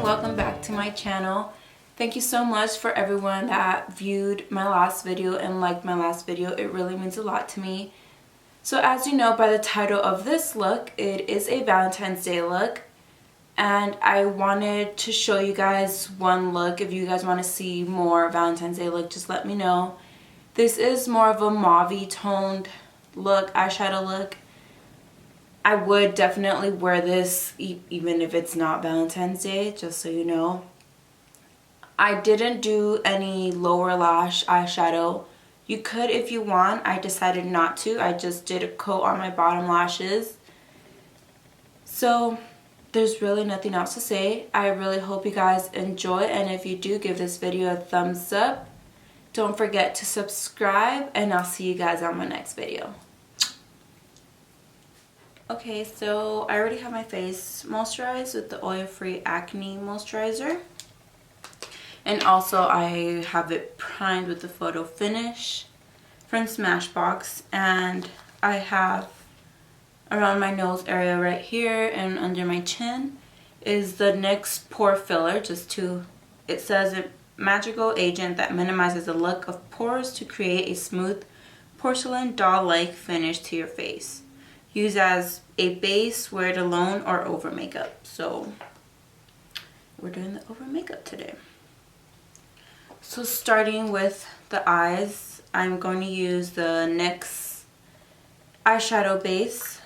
welcome back to my channel. Thank you so much for everyone that viewed my last video and liked my last video. It really means a lot to me. So as you know by the title of this look, it is a Valentine's Day look. And I wanted to show you guys one look. If you guys want to see more Valentine's Day look, just let me know. This is more of a mauve-y toned look, eyeshadow look. I would definitely wear this even if it's not Valentine's Day, just so you know. I didn't do any lower lash eyeshadow. You could if you want. I decided not to. I just did a coat on my bottom lashes. So there's really nothing else to say. I really hope you guys enjoy, and if you do, give this video a thumbs up. Don't forget to subscribe, and I'll see you guys on my next video. Okay, so I already have my face moisturized with the oil-free acne moisturizer. And also I have it primed with the photo finish from Smashbox. And I have around my nose area right here and under my chin is the NYX Pore Filler. It says a magical agent that minimizes the look of pores to create a smooth porcelain doll-like finish to your face. Use as a base, wear it alone or over makeup. So we're doing the over makeup today. So starting with the eyes, I'm going to use the NYX Eyeshadow Base.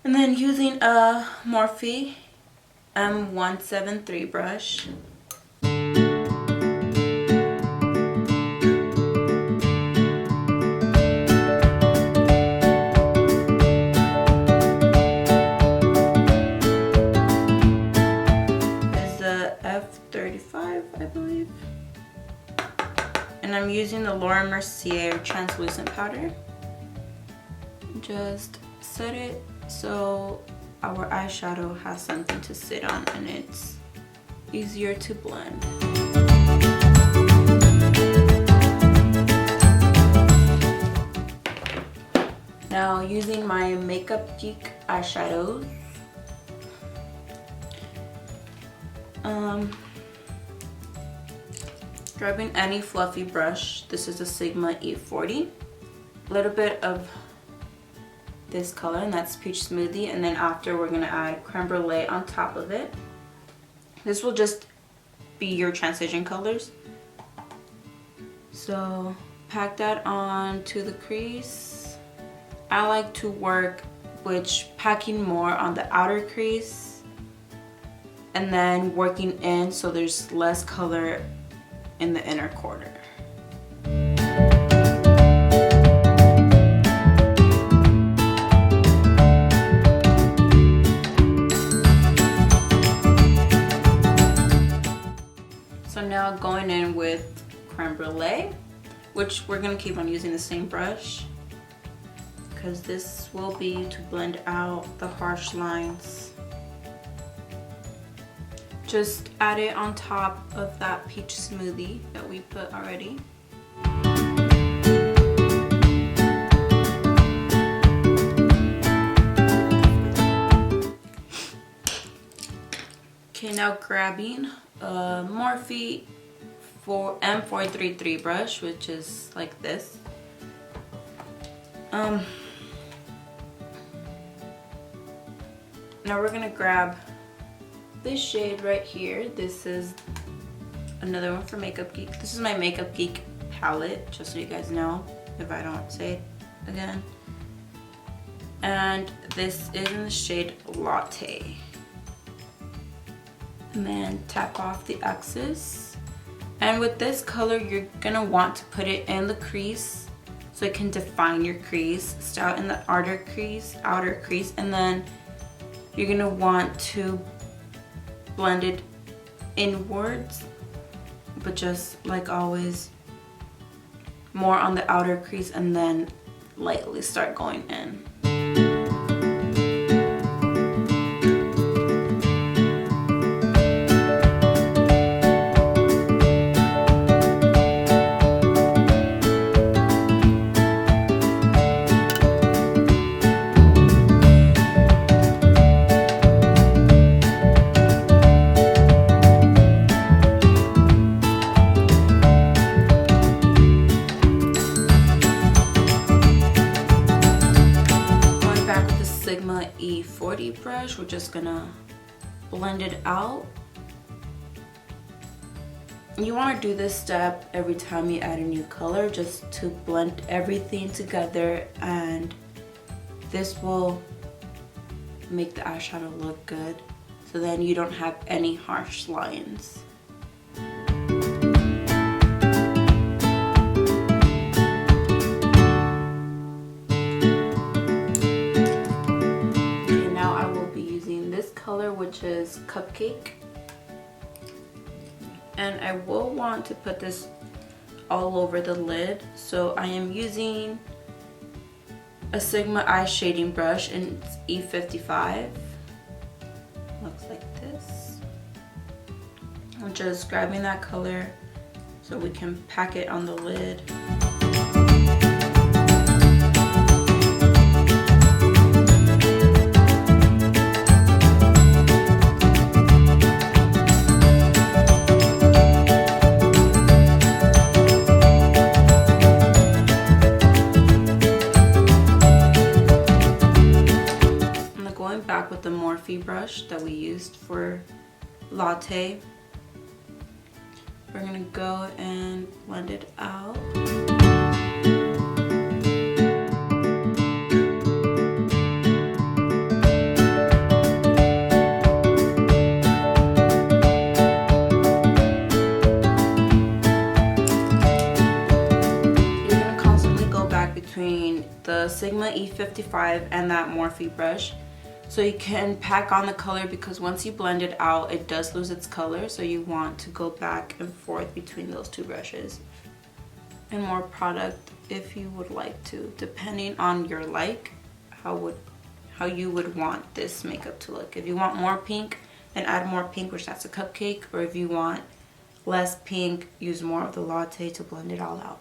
And then using a Morphe M173 brush. And I'm using the Mercier translucent powder. Just set it so our eyeshadow has something to sit on and it's easier to blend. Now using my Makeup Geek eyeshadows. Grabbing any fluffy brush. This is a Sigma E40. A little bit of this color, and that's Peach Smoothie. And then after, we're going to add Creme Brûlée on top of it. This will just be your transition colors. So pack that on to the crease. I like to work with packing more on the outer crease and then working in so there's less color in the inner corner. So now going in with Creme Brûlée, which we're going to keep on using the same brush because this will be to blend out the harsh lines. Just add it on top of that peach smoothie that we put already. Okay, now grabbing a Morphe M433 brush, which is like this. Now we're gonna grab this shade right here. This is another one for Makeup Geek. This is my Makeup Geek palette, just so you guys know if I don't say it again. And this is in the shade Latte. And then tap off the excess. And with this color, you're gonna want to put it in the crease so it can define your crease. Start in the outer crease, and then you're gonna want to blend it inwards, but just like always, more on the outer crease and then lightly start going in. Sigma E40 brush. We're just gonna blend it out. You want to do this step every time you add a new color, just to blend everything together, and this will make the eyeshadow look good, so then you don't have any harsh lines. Okay, now I will be using this color, which is Cupcake. And I will want to put this all over the lid, so I am using a Sigma eye shading brush, and it's E55. Looks like this. I'm just grabbing that color so we can pack it on the lid. With the Morphe brush that we used for Latte, we're gonna go and blend it out. You're gonna constantly go back between the Sigma E55 and that Morphe brush, so you can pack on the color, because once you blend it out, it does lose its color. So you want to go back and forth between those two brushes. And more product if you would like to, depending on your how you would want this makeup to look. If you want more pink, then add more pink, which that's a Cupcake. Or if you want less pink, use more of the Latte to blend it all out.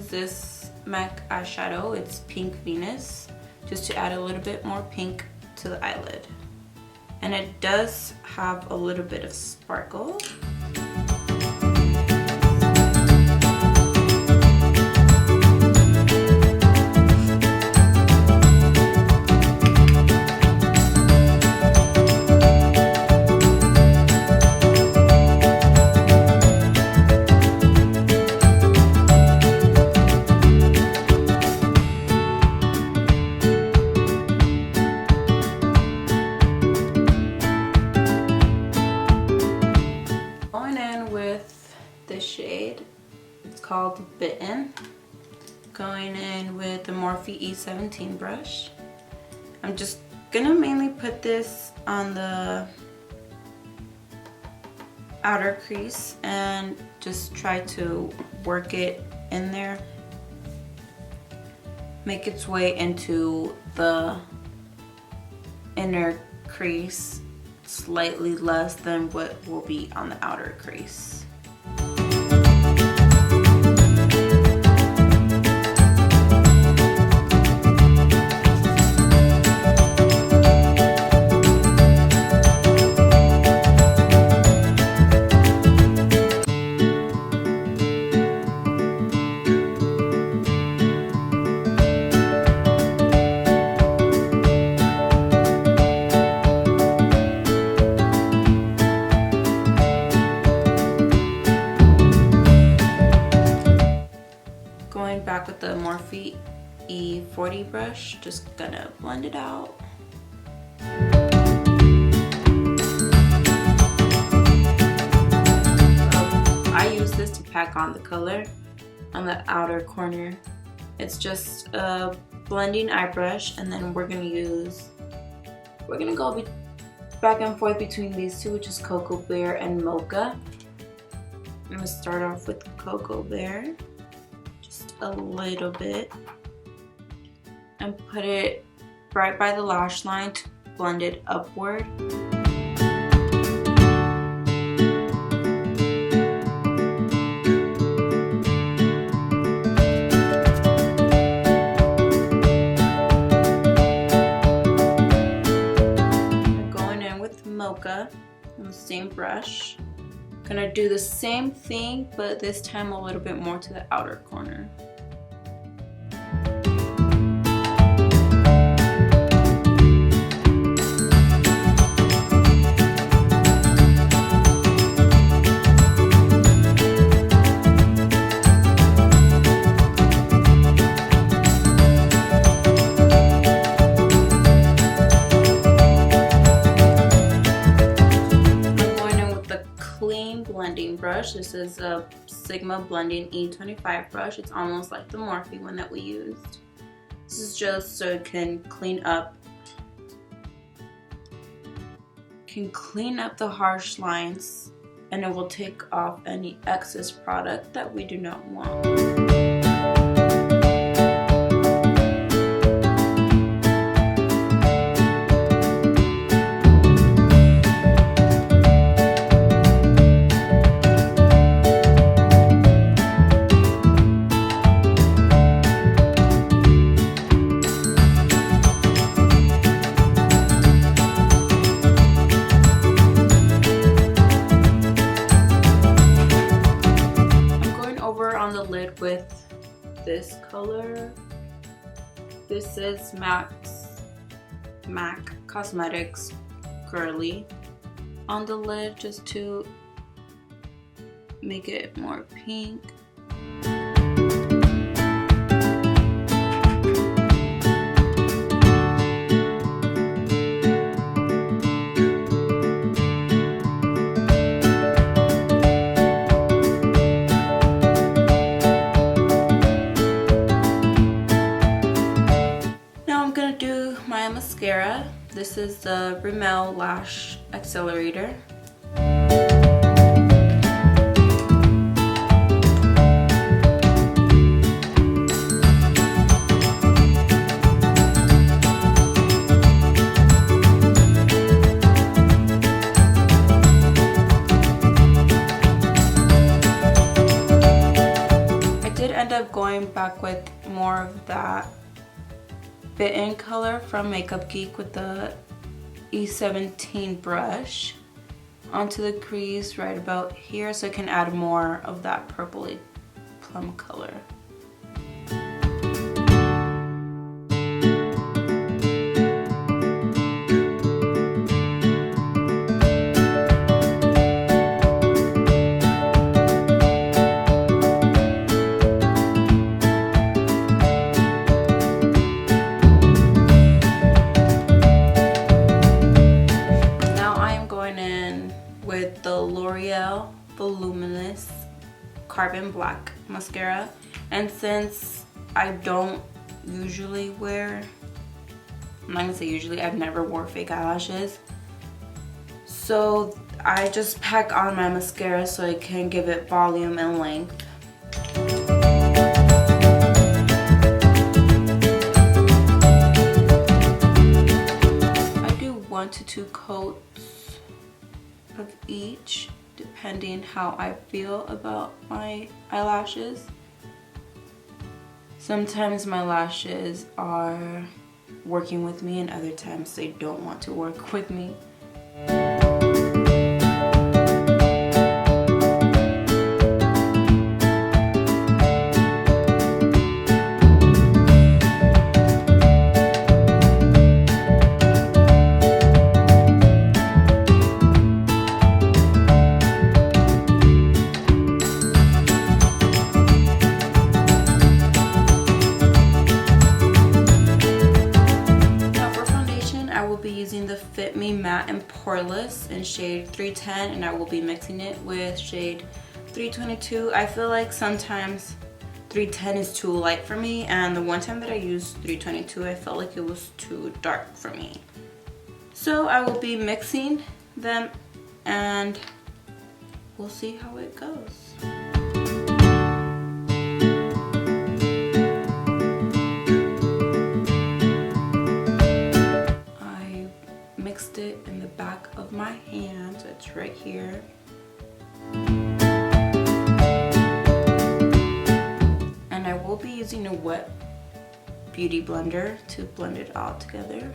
This MAC eyeshadow, it's Pink Venus, just to add a little bit more pink to the eyelid, and it does have a little bit of sparkle. Called Bitten. Going in with the Morphe E17 brush. I'm just gonna mainly put this on the outer crease and just try to work it in there. Make its way into the inner crease, slightly less than what will be on the outer crease. Back with the Morphe E40 brush, just gonna blend it out. I use this to pack on the color on the outer corner. It's just a blending eye brush, and then we're gonna go back and forth between these two, which is Cocoa Bear and Mocha. I'm gonna start off with Cocoa Bear. A little bit, and put it right by the lash line to blend it upward. same brush. Gonna do the same thing, but this time a little bit more to the outer corner. Brush. This is a Sigma Blending E25 brush. It's almost like the Morphe one that we used. This is just so it can clean up the harsh lines, and it will take off any excess product that we do not want. With this color, this is MAC Cosmetics Girlie on the lid, just to make it more pink. Mascara. This is the Rimmel Lash Accelerator. I did end up going back with more of that Bitten color from Makeup Geek with the E17 brush onto the crease right about here, so I can add more of that purpley plum color. Voluminous Carbon Black mascara, and since I don't usually wear, I'm not gonna say usually, I've never wore fake eyelashes, so I just pack on my mascara so I can give it volume and length. I do 1 to 2 coats of each, depending how I feel about my eyelashes. Sometimes my lashes are working with me and other times they don't want to work with me. Matte and Poreless in shade 310, and I will be mixing it with shade 322. I feel like sometimes 310 is too light for me, and the one time that I used 322 I felt like it was too dark for me. So I will be mixing them and we'll see how it goes. It in the back of my hand, so it's right here. And I will be using a wet beauty blender to blend it all together.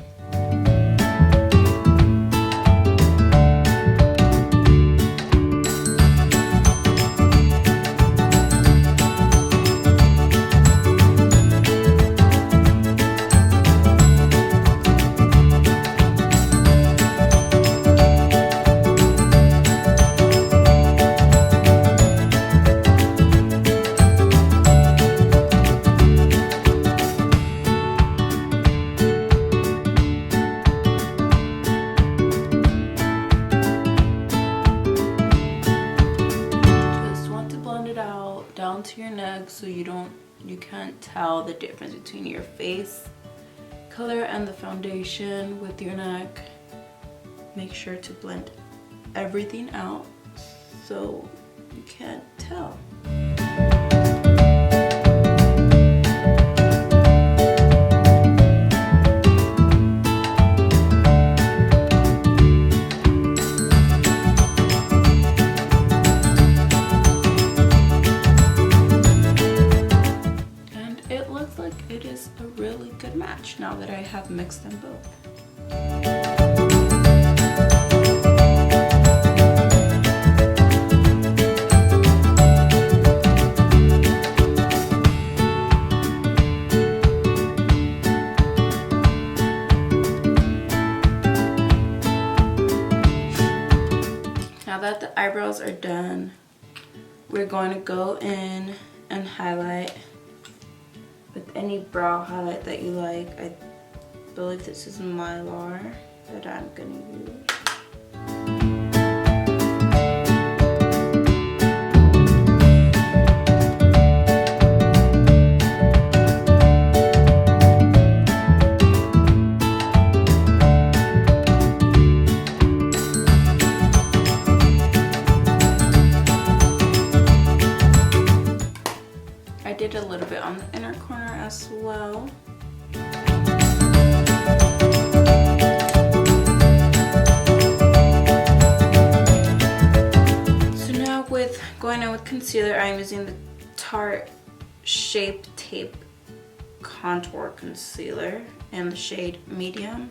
you can't tell the difference between your face color and the foundation with your neck. Make sure to blend everything out so you can't tell. It is a really good match now that I have mixed them both. Now that the eyebrows are done, we're going to go in and highlight with any brow highlight that you like. I believe this is Mylar that I'm gonna use. I did a little bit on the inner corner as well. So now with going in with concealer, I'm using the Tarte Shape Tape Contour Concealer in the shade Medium.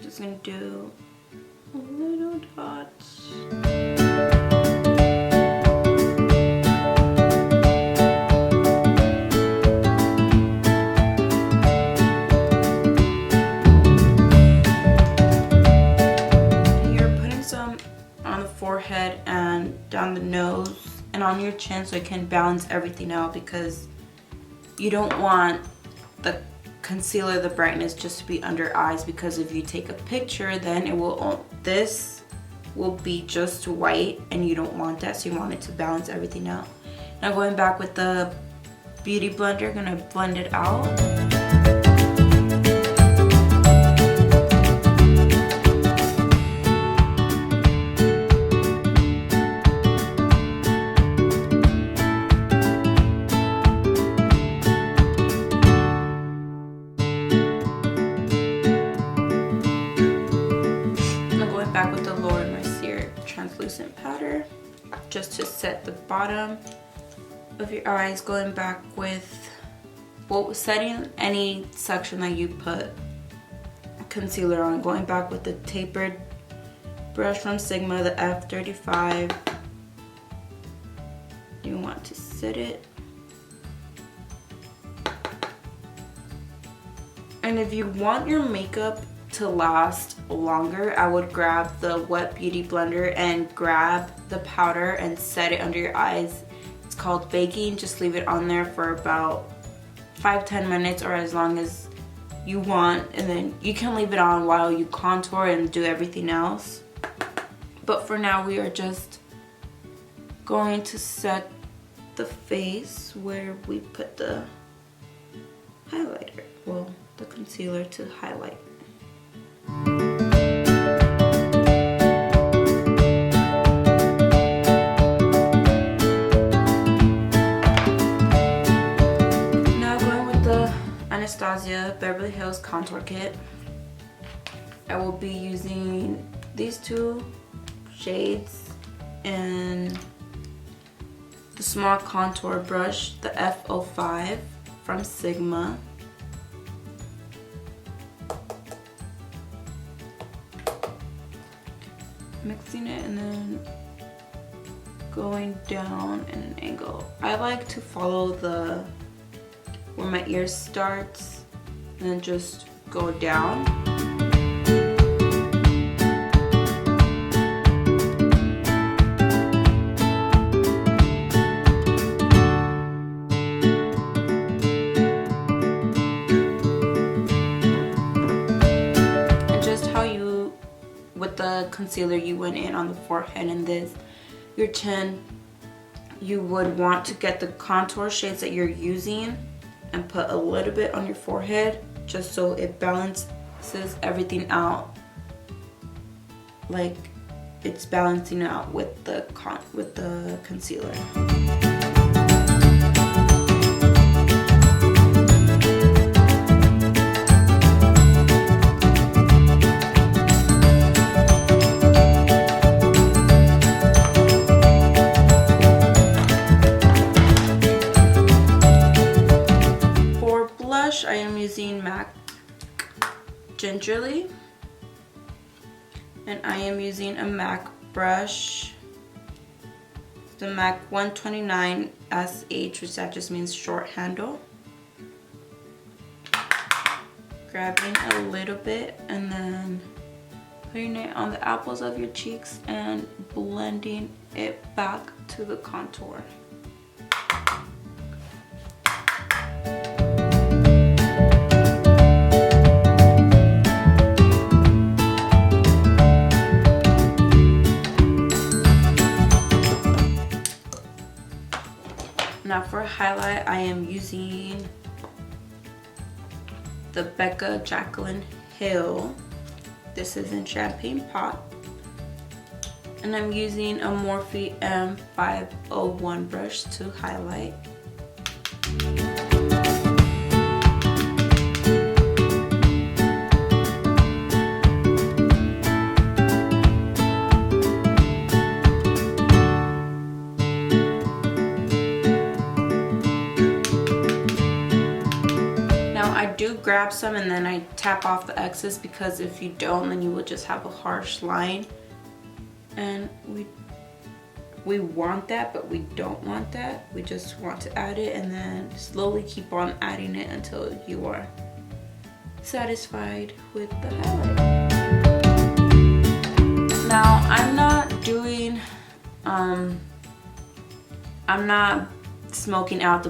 Just gonna do little dots. You're putting some on the forehead and down the nose and on your chin so it can balance everything out, because you don't want the concealer, the brightness, just to be under eyes, because if you take a picture, then it will, this will be just white and you don't want that, so you want it to balance everything out. Now going back with the beauty blender, gonna blend it out. Back with the Mercier translucent powder just to set the bottom of your eyes. Going back with, well, setting any section that you put concealer on. Going back with the tapered brush from Sigma, the F35. You want to set it. And if you want your makeup to last longer, I would grab the wet beauty blender and grab the powder and set it under your eyes. It's called baking. Just leave it on there for about 5-10 minutes or as long as you want, and then you can leave it on while you contour and do everything else. But for now, we are just going to set the face where we put the highlighter, well, the concealer to highlight. Now going with the Anastasia Beverly Hills Contour Kit. I will be using these two shades and the small contour brush, the F05 from Sigma. Mixing it and then going down in an angle. I like to follow the where my ear starts and then just go down. concealer you went in on the forehead and this, your chin, you would want to get the contour shades that you're using and put a little bit on your forehead just so it balances everything out, like it's balancing out with the concealer. I am using MAC Gingerly, and I am using a MAC brush, the MAC 129 SH, which that just means short handle. Grabbing a little bit and then putting it on the apples of your cheeks and blending it back to the contour. Now for highlight, I am using the Becca JaclynHill. This is in Champagne Pot. And I'm using a Morphe M501 brush to highlight. Grab some and then I tap off the excess, because if you don't, then you will just have a harsh line, and we want that, but we don't want that. We just want to add it and then slowly keep on adding it until you are satisfied with the highlight. Now I'm not doing I'm not smoking out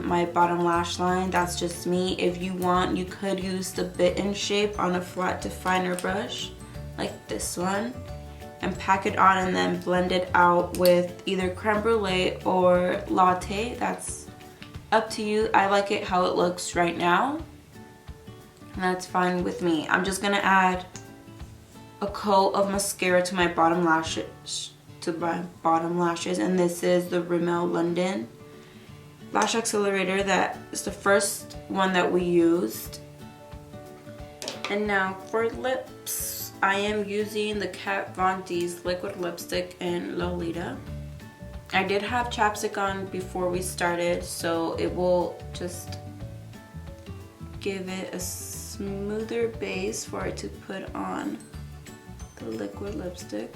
my bottom lash line. That's just me. If you want, you could use the Bitten shape on a flat definer brush like this one and pack it on and then blend it out with either Creme Brûlée or Latte. That's up to you. I like it how it looks right now, and that's fine with me. I'm just gonna add a coat of mascara to my bottom lashes, and this is the Rimmel London Lash Accelerator. That is the first one that we used. And now for lips, I am using the Kat Von D's liquid lipstick in Lolita. I did have chapstick on before we started, so it will just give it a smoother base for it to put on the liquid lipstick.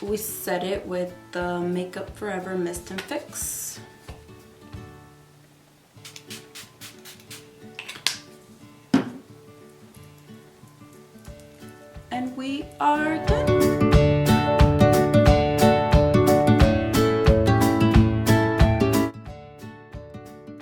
We set it with the Makeup Forever Mist and Fix. And we are good.